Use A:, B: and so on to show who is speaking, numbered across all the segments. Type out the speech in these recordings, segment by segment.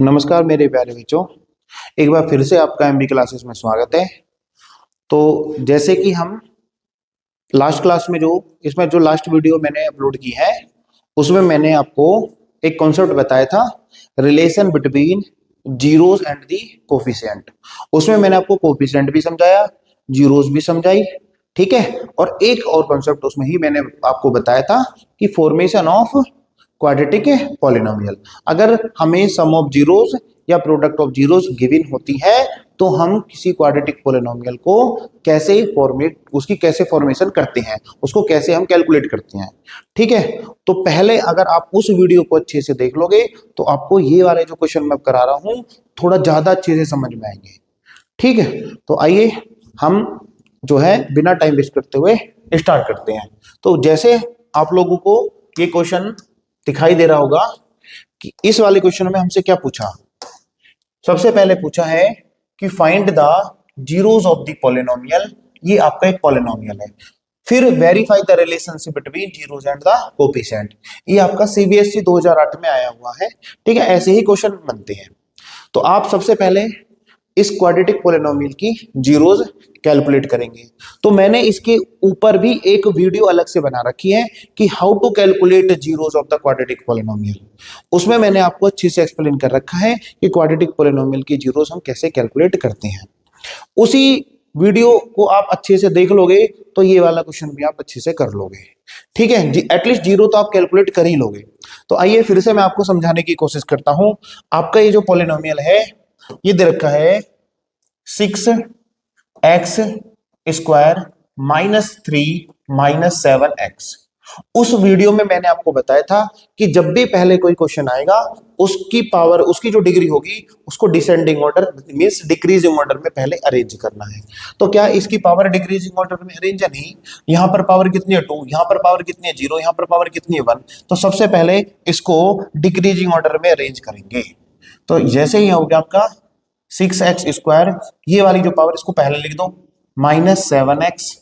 A: नमस्कार मेरे प्यारे बच्चों। एक बार फिर से आपका एमबी क्लासेस में स्वागत है। तो जैसे कि हम लास्ट क्लास में इसमें जो लास्ट वीडियो मैंने अपलोड की है उसमें मैंने आपको एक कॉन्सेप्ट बताया था, relation between zeros and the coefficient. उसमें मैंने आपको कोफिशिएंट भी समझाया, जीरोस भी समझाई, ठीक है। और एक और कॉन्सेप्ट उसमें ही मैंने आपको बताया था कि फॉर्मेशन ऑफ क्वाड्रेटिक पॉलिनोमियल। अगर हमें सम ऑफ जीरोस या प्रोडक्ट ऑफ जीरोस गिवन होती है तो हम किसी क्वाड्रेटिक पॉलिनोमियल को कैसे फॉर्मेट उसकी कैसे फॉर्मेशन करते हैं, उसको कैसे हम कैलकुलेट करते हैं, ठीक है। तो पहले अगर आप उस वीडियो को अच्छे से देख लोगे तो आपको ये वाले जो क्वेश्चन मैं करा रहा हूं थोड़ा ज्यादा अच्छे से समझ में आएंगे, ठीक है। तो आइए हम जो है बिना टाइम वेस्ट करते हुए स्टार्ट करते हैं। तो जैसे आप लोगों को ये क्वेश्चन दिखाई दे रहा होगा कि इस वाले क्वेश्चन में हमसे क्या पूछा। सबसे पहले पूछा है कि find the zeros of the polynomial. ये आपका एक पॉलिनोमियल है। फिर verify the relationship between zeros and the coefficient. ये आपका सीबीएसई 2008 में आया हुआ है, ठीक है। ऐसे ही क्वेश्चन बनते हैं। तो आप सबसे पहले इस क्वाड्रेटिक पॉलिनोमियल की जीरोस कैलकुलेट करेंगे। तो मैंने इसके ऊपर भी एक वीडियो अलग से बना रखी है कि how to calculate zeros of the quadratic polynomial. उसमें मैंने आपको अच्छे से एक्सप्लेन कर रखा है कि क्वाड्रेटिक पॉलिनोमियल की जीरोस हम कैसे कैलकुलेट करते हैं। उसी वीडियो को आप अच्छे से देख लोगे तो ये वाला क्वेश्चन भी आप अच्छे से कर लोगे, ठीक है जी। एटलीस्ट जीरो तो आप कैलकुलेट कर ही लोगे। तो आइए फिर से मैं आपको समझाने की कोशिश करता हूं। आपका ये जो पॉलिनोमियल है ये दे रखा है 6x² -3 -7x। उस वीडियो में मैंने आपको बताया था कि जब भी पहले कोई क्वेश्चन आएगा उसकी पावर उसकी जो डिग्री होगी उसको descending order means decreasing order में पहले अरेंज करना है। तो क्या इसकी पावर डिक्रीजिंग ऑर्डर में अरेंज है? नहीं। यहां पर पावर कितनी है 2, यहां पर पावर कितनी है 0, यहां पर पावर कितनी है 1। तो सबसे पहले इसको डिक्रीजिंग ऑर्डर में अरेंज करेंगे। तो जैसे ही हो गया आपका 6x², ये वाली जो पावर इसको पहले लिख दो -7x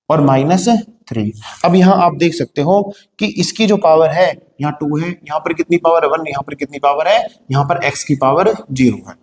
A: और -3। अब यहां आप देख सकते हो कि इसकी जो पावर है यहाँ 2 है, यहां पर कितनी पावर है 1, यहां पर कितनी पावर है, यहां पर x की पावर 0 है।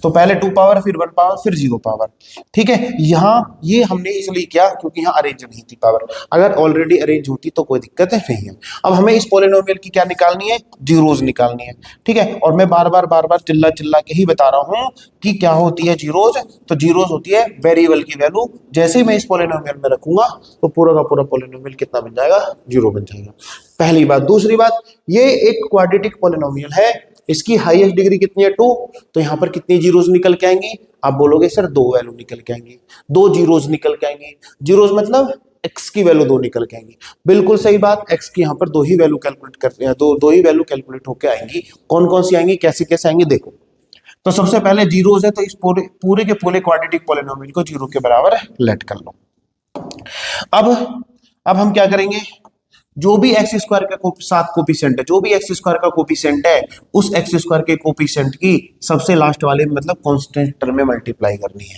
A: तो पहले 2 पावर फिर 1 पावर फिर 0 पावर, ठीक है। यहाँ ये हमने इसलिए किया क्योंकि यहाँ अरेंज नहीं थी पावर। अगर ऑलरेडी अरेंज होती तो कोई दिक्कत नहीं है। अब हमें इस पॉलिनोमियल की क्या निकालनी है? जीरोस निकालनी है, ठीक है। और मैं बार बार चिल्ला चिल्ला के ही बता रहा हूँ कि क्या होती है जीरोस। तो जीरोस होती है वेरिएबल की वैल्यू। जैसे ही मैं इस पॉलिनोमियल में रखूंगा तो पूरा का पूरा पॉलिनोमियल कितना बन जाएगा? 0 बन जाएगा। पहली बात। दूसरी बात, ये एक क्वाड्रेटिक पॉलिनोमियल है। इसकी हाईएस्ट डिग्री कितनी है 2। तो यहां पर कितनी जीरोस निकल के आएंगी? आप बोलोगे सर 2 वैल्यू निकल के आएंगी, 2 जीरोस निकल के आएंगी। जीरोस मतलब x की वैल्यू 2 निकल के आएंगी। बिल्कुल सही बात। x की यहाँ पर 2 ही वैल्यू कैलकुलेट करते हैं, दो ही वैल्यू कैलकुलेट होके आएंगी। कौन कौन सी आएंगी, कैसे कैसे आएंगी देखो। तो सबसे पहले जीरोस है तो इस पूरे के पूरे क्वाड्रेटिक पॉलिनोमियल को 0 के बराबर लेट कर लो। अब हम क्या करेंगे, जो भी x² का साथ कोफिशिएंट है, जो भी x² का कोफिशिएंट है उस x² के कोफिशिएंट की सबसे लास्ट वाले मतलब कांस्टेंट टर्म में मल्टीप्लाई करनी है।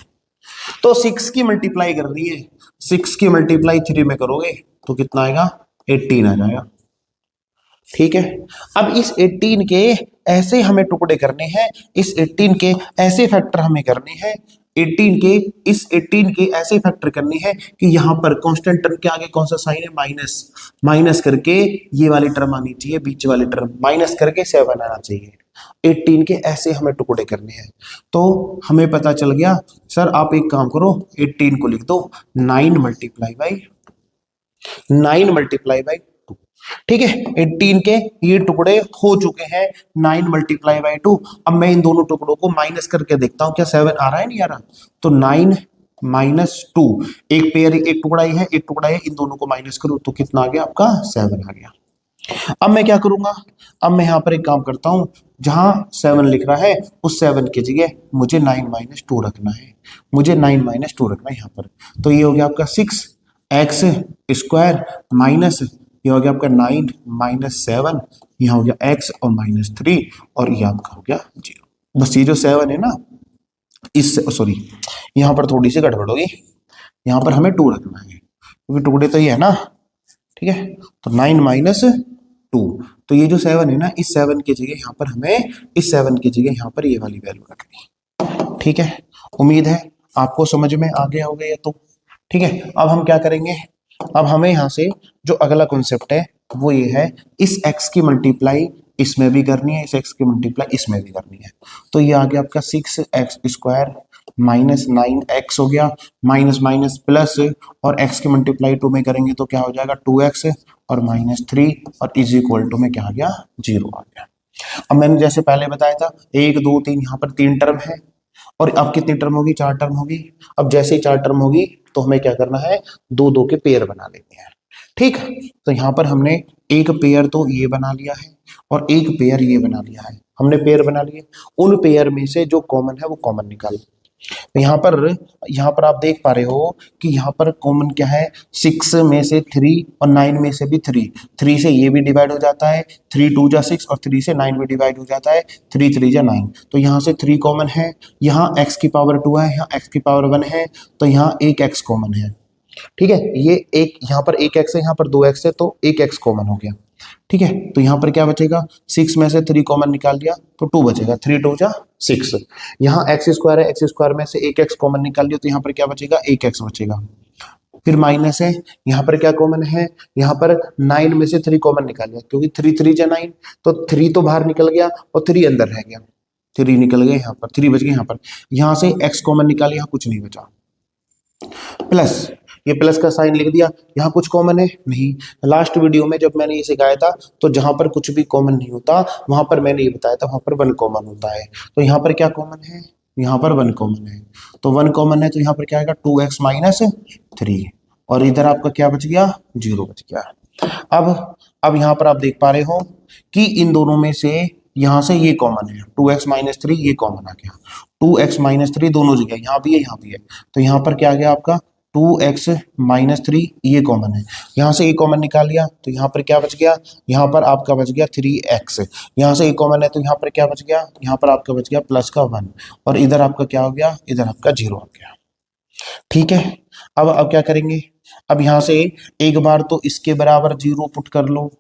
A: तो 6 की मल्टीप्लाई करनी है, 6 की मल्टीप्लाई 3 में करोगे तो कितना आएगा? 18 आ जाएगा, ठीक है। अब इस 18 के ऐसे हमें टुकड़े करने हैं, इस 18 के ऐसे फैक्टर हमें करने हैं, 18 के ऐसे फैक्टर करने हैं कि यहां पर कांस्टेंट टर्म के आगे कौन सा साइन है? माइनस। माइनस करके ये वाली टर्म आनी चाहिए, बीच वाली टर्म माइनस करके 7 आना चाहिए। 18 के ऐसे हमें टुकड़े करने हैं। तो हमें पता चल गया। सर आप एक काम करो, 18 को लिख दो 9 मल्टीप्लाई बाई 2, ठीक है। 18 के ये टुकड़े हो चुके हैं 9 मल्टीप्लाई बाई 2। अब मैं इन दोनों टुकड़ों को माइनस करके देखता हूं क्या 7 आ रहा है, नहीं आ रहा। तो 9 -2, एक पेयर एक टुकड़ा ही है, एक टुकड़ा है, इन दोनों को माइनस करूं तो कितना आ गया आपका? 7 आ गया। अब मैं क्या करूंगा, अब मैं यहां पर एक काम करता हूं, जहां 7 लिख रहा है उस 7 की जगह मुझे 9 -2 रखना है, मुझे 9 -2 रखना है यहां पर। तो ये हो गया आपका 6x² माइनस, ये हो गया आपका 9 -7, यहाँ हो गया x और -3 और ये आपका हो गया 0। बस ये जो 7 है ना, इस सॉरी यहाँ पर थोड़ी सी गड़बड़ होगी, यहाँ पर हमें 2 रखना है क्योंकि टुकड़े तो ये है ना, ठीक है। तो 9 -2 2। तो ये जो 7 है ना, इस 7 की जगह यहाँ पर हमें, इस 7 की जगह यहाँ पर ये वाली वैल्यू रखनी। ठीक है, उम्मीद है आपको समझ में आ गया होगा ये तो। ठीक है, अब हम क्या करेंगे, अब हमें यहाँ से जो अगला कॉन्सेप्ट है वो ये है, इस x की मल्टीप्लाई इसमें भी करनी है, इस x की मल्टीप्लाई इसमें भी करनी है। तो ये आ गया आपका 6x² माइनस 9x हो गया, माइनस माइनस प्लस, और x की मल्टीप्लाई 2 में करेंगे तो क्या हो जाएगा 2x और माइनस 3 और इज इक्वल टू में क्या आ गया 0 आ गया। अब मैंने जैसे पहले बताया था 1 2 3 यहाँ पर 3 टर्म है, और अब कितनी टर्म होगी, 4 टर्म होगी। अब जैसे ही 4 टर्म होगी तो हमें क्या करना है, 2 2 के पेयर बना लेते हैं। ठीक, तो यहाँ पर हमने एक पेयर तो ये बना लिया है और एक पेयर ये बना लिया है, हमने पेयर बना लिए। उन पेयर में से जो कॉमन है वो कॉमन निकाल। तो यहाँ पर आप देख पा रहे हो कि यहाँ पर कॉमन क्या है, 6 में से 3 और 9 में से भी 3 से ये भी डिवाइड हो जाता है, 3 2 जा 6 और 3 से 9 भी डिवाइड हो जाता है, 3 3 जा 9। तो यहाँ से 3 कॉमन है, यहाँ x की पावर 2 है, यहाँ x की पावर 1 है, तो यहाँ एक x कॉमन है। ठीक है, ये एक यहाँ पर एक x है, यहाँ पर 2x है, तो एक x कॉमन हो गया। ठीक है, तो यहाँ पर क्या बचेगा, 6 में से 3 कॉमन निकाल दिया तो 2 बचेगा, 3 2 जा 6। यहाँ x² है, x² में से एक x कॉमन निकाल लिया तो यहाँ पर क्या बचेगा, एक x बचेगा। फिर माइनस है, यहाँ पर क्या कॉमन है, यहाँ पर 9 में से 3 कॉमन निकाल लिया, क्योंकि 3 3 जा 9, तो 3 तो बाहर निकल गया और 3 अंदर रह गया, 3 निकल गए, यहाँ पर 3 बच गए। यहाँ से x कॉमन निकाल, यहाँ कुछ नहीं बचा, प्लस, ये प्लस का साइन लिख दिया। यहाँ कुछ कॉमन है नहीं, लास्ट वीडियो में जब मैंने ये सिखाया था तो जहां पर कुछ भी कॉमन नहीं होता वहां पर मैंने ये बताया था वहां पर 1 कॉमन होता है। तो यहाँ पर क्या कॉमन है, यहाँ पर 1 कॉमन है, तो 1 कॉमन है तो यहाँ पर क्या आएगा 2x माइनस 3, और इधर आपका क्या बच गया, 0 बच गया। अब यहाँ पर आप देख पा रहे हो कि इन दोनों में से यहाँ से ये कॉमन है, 2x माइनस 3 ये कॉमन आ गया, 2x माइनस 3 दोनों जगह, यहाँ भी है यहाँ भी है, तो यहाँ पर क्या आ गया आपका 2x माइनस 3 ये कॉमन है। यहाँ से एक कॉमन निकाल लिया तो यहाँ पर क्या बच गया, यहाँ पर आपका बच गया 3x। यहाँ से एक कॉमन है तो यहाँ पर क्या बच गया, यहाँ पर आपका बच गया प्लस का 1, और इधर आपका क्या हो गया, इधर आपका 0 आ गया। ठीक है, अब क्या करेंगे, अब यहाँ से एक बार तो इसके बराबर 0 पुट कर लो,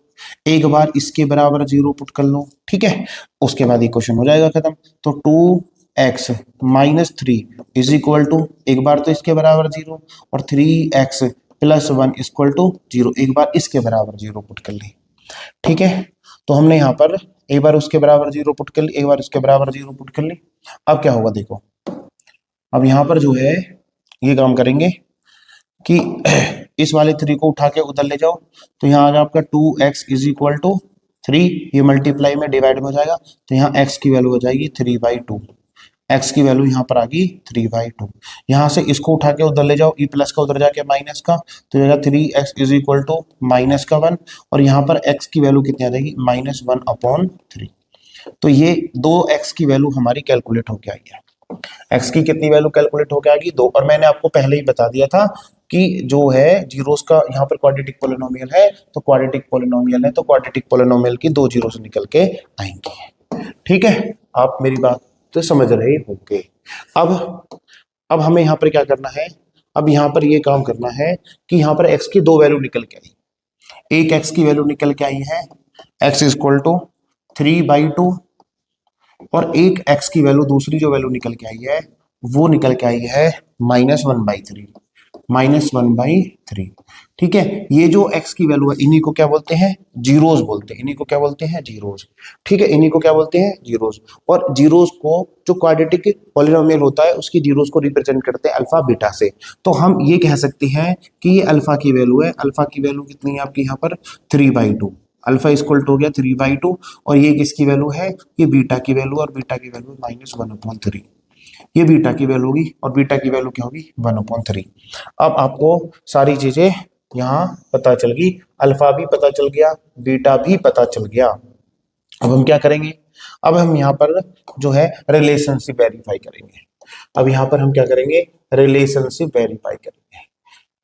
A: एक बार इसके बराबर 0 पुट कर लो। ठीक है, उसके बाद ये क्वेश्चन हो जाएगा खत्म। तो 2x minus 3 is equal to, एक बार तो इसके बराबर 0 और 3x प्लस 1 इक्वल टू 0, एक बार इसके बराबर 0 पुट कर ली। ठीक है, तो हमने यहाँ पर एक बार उसके बराबर 0 पुट कर ली, एक बार इसके बराबर 0 पुट कर ली। अब क्या होगा देखो, अब यहाँ पर जो है ये काम करेंगे कि इस वाले 3 को उठा के उधर ले जाओ, तो यहाँ आ गया आपका 2x इज इक्वल टू 3, ये मल्टीप्लाई में डिवाइड में हो जाएगा, तो यहाँ x की वैल्यू हो जाएगी 3/2, x की वैल्यू यहाँ पर आ गई 3/2। यहाँ से इसको उठा के उधर ले जाओ, ई प्लस का उधर जाके माइनस का, तो जाएगा 3x is equal to minus का 1, और यहाँ पर x की वैल्यू कितनी आ जाएगी -1/3। तो ये 2x की वैल्यू हमारी कैलकुलेट होके आई है। x की कितनी वैल्यू कैलकुलेट होके आ गई 2, और मैंने आपको पहले ही बता दिया था कि जो है जीरोस का यहाँ पर क्वाड्रेटिक पोलिनोमियल है, तो क्वाड्रेटिक पोलिनोमियल है तो क्वाड्रेटिक पोलिनोमियल की 2 जीरोस निकल के आएंगी। ठीक है, आप मेरी बात तो समझ रहे होंगे। अब हमें यहाँ पर क्या करना है, अब यहाँ पर ये काम करना है कि यहाँ पर x की 2 वैल्यू निकल के आई, एक x की वैल्यू निकल के आई है x इक्वल टू 3/2, और एक x की वैल्यू दूसरी जो वैल्यू निकल के आई है वो निकल के आई है -1/3। ठीक है, ये जो x की वैल्यू है इन्हीं को क्या बोलते हैं, जीरोस बोलते हैं, इन्हीं को क्या बोलते हैं, जीरोस। ठीक है, इन्हीं को क्या बोलते हैं, जीरोस। और जीरोस को जो क्वाड्रेटिक पॉलिनोमियल होता है उसकी जीरोस को रिप्रेजेंट करते हैं अल्फा बीटा से। तो हम ये कह सकते हैं कि ये अल्फा की वैल्यू है, अल्फा की वैल्यू कितनी है आपकी यहाँ पर 3/2, अल्फा इक्वल टू हो गया 3/2, और ये किसकी वैल्यू है, ये बीटा की वैल्यू, और बीटा की वैल्यू -1/3, ये बीटा की वैल्यू होगी, और बीटा की वैल्यू क्या होगी 1/3। अब आपको सारी चीजें यहाँ पता चल गई, अल्फा भी पता चल गया, बीटा भी पता चल गया। अब हम क्या करेंगे, अब हम यहाँ पर जो है रिलेशनशिप वेरीफाई करेंगे। अब यहाँ पर हम क्या करेंगे, रिलेशनशिप वेरीफाई करेंगे।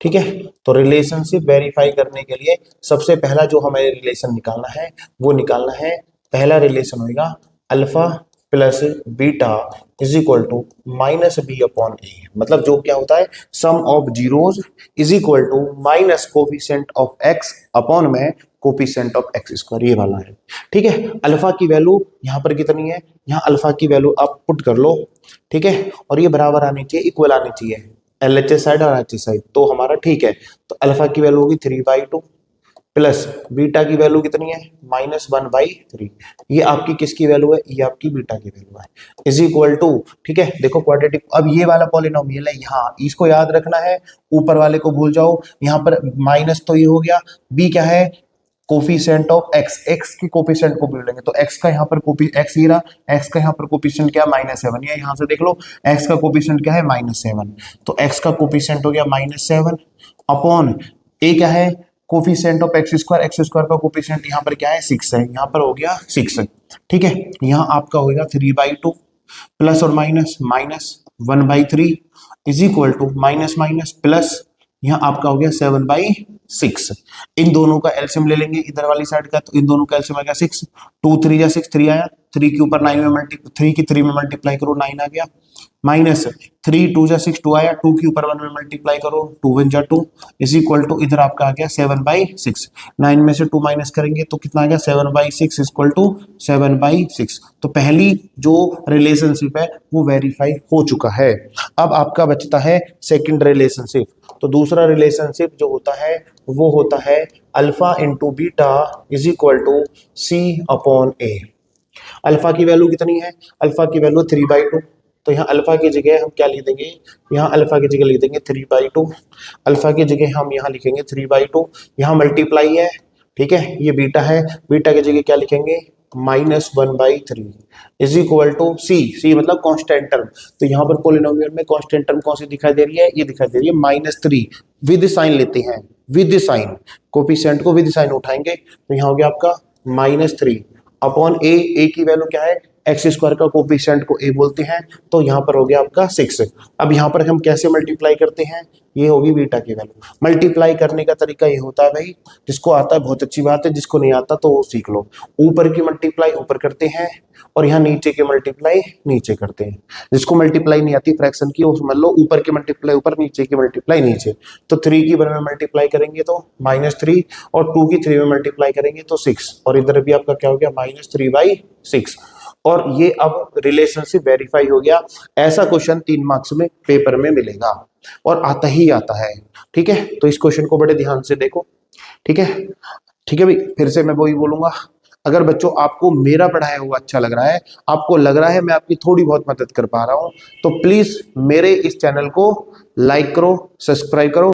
A: ठीक है, तो रिलेशनशिप वेरीफाई करने के लिए सबसे पहला जो हमें रिलेशन निकालना है वो निकालना है, पहला रिलेशन होगा alpha plus beta is equal to minus B upon A. मतलब जो क्या होता है, sum of zeros is equal to minus coefficient of X upon में कोफिशिएंट ऑफ एक्स स्क्वायर, ये वाला है। ठीक है, अल्फा की वैल्यू यहाँ पर कितनी है, यहाँ अल्फा की वैल्यू आप पुट कर लो। ठीक है, और ये बराबर आनी चाहिए, इक्वल आनी चाहिए, LHS साइड और RHS साइड, तो हमारा ठीक है। तो अल्फा की वैल्यू होगी 3/2 प्लस बीटा की वैल्यू कितनी है, -1/3। ये आपकी किसकी वैल्यू है, ये आपकी बीटा की वैल्यू है, इज इक्वल टू। ठीक है, देखो क्वाड्रेटिक, अब ये वाला पॉलिनोमियल है, यहाँ इसको याद रखना है, ऊपर वाले को भूल जाओ। यहाँ पर माइनस तो ये हो गया, बी क्या है, कोफिशिएंट ऑफ एक्स, एक्स की कोफिशिएंट को बोलेंगे, तो एक्स का यहाँ पर एक्स ही रहा, एक्स का यहाँ पर कोफिशिएंट क्या, -7, या यहाँ से देख लो एक्स का कोफिशिएंट क्या है, -7, तो एक्स का कोफिशिएंट हो गया -7 अपॉन ए क्या है, कोफिशिएंट ऑफ एक्स स्क्वायर का कोफिशिएंट यहाँ पर क्या है, 6 है, यहाँ पर हो गया 6। ठीक है, यहाँ आपका होगा 3/2 प्लस और minus -1/3 is equal to minus minus plus, यहाँ आपका हो गया 7/6। इन दोनों का एलसीएम ले लेंगे इधर वाली साइड का, तो इन दोनों का एलसीएम आ गया 6, 2 3 या 6, 3 आया, 3 के ऊपर 9 में मल्टीप्लाई, 3 की 3 में मल्टीप्लाई करो 9 आ गया, माइनस 3 2 जा 6, 2 आया, 2 के ऊपर 1 में मल्टीप्लाई करो, 2 1 जा 2 इज इक्वल टू, इधर आपका आ गया 7/6, 9 में से 2 माइनस करेंगे तो कितना आ गया, 7/6 इक्वल टू 7/6। तो पहली जो रिलेशनशिप है वो वेरीफाई हो चुका है। अब आपका बचता है सेकंड रिलेशनशिप। तो दूसरा रिलेशनशिप जो होता है वो होता है alpha into beta is equal to c upon a. Alpha की वैल्यू कितनी है, अल्फा की वैल्यू 3/2, तो यहाँ अल्फा की जगह हम क्या लिख देंगे, यहाँ अल्फा की जगह लिख देंगे 3/2, अल्फा की जगह हम यहाँ लिखेंगे 3/2, यहाँ मल्टीप्लाई है। ठीक है, ये बीटा है, बीटा की जगह क्या लिखेंगे, -1/3 इज इक्वल टू सी मतलब कांस्टेंट टर्म। तो यहाँ पर पॉलिनोमियल में कांस्टेंट टर्म कौन सी दिखाई दे रही है, ये दिखाई दे रही है -3, विद साइन लेते हैं, विद साइन, कोफिशिएंट को विद साइन उठाएंगे, तो यहाँ हो गया आपका -3 अपॉन ए की वैल्यू क्या है, एक्स स्क्वायर का कोफिशिएंट को ए बोलते हैं, तो यहाँ पर हो गया आपका 6। अब यहाँ पर हम कैसे मल्टीप्लाई करते हैं, ये होगी बीटा की वैल्यू। मल्टीप्लाई करने का तरीका ये होता है भाई, जिसको आता है बहुत अच्छी बात है, जिसको नहीं आता तो वो सीख लो। ऊपर की मल्टीप्लाई ऊपर करते हैं और यहाँ नीचे की मल्टीप्लाई नीचे करते हैं। जिसको मल्टीप्लाई नहीं आती फ्रैक्शन की, वो समझ लो ऊपर की मल्टीप्लाई ऊपर, नीचे की मल्टीप्लाई नीचे। तो 3 की 1 में मल्टीप्लाई करेंगे तो -3, और 2 की 3 में मल्टीप्लाई करेंगे तो 6, और इधर भी आपका क्या हो गया, -3/6। और ये अब रिलेशनशिप वेरीफाई हो गया। ऐसा क्वेश्चन 3 मार्क्स में पेपर में मिलेगा और आता ही आता है। ठीक है, तो इस क्वेश्चन को बड़े ध्यान से देखो। ठीक है, ठीक है भाई, फिर से मैं वही बोलूंगा, अगर बच्चों आपको मेरा पढ़ाया हुआ अच्छा लग रहा है, आपको लग रहा है मैं आपकी थोड़ी बहुत मदद कर पा रहा हूं, तो प्लीज मेरे इस चैनल को लाइक करो, सब्सक्राइब करो।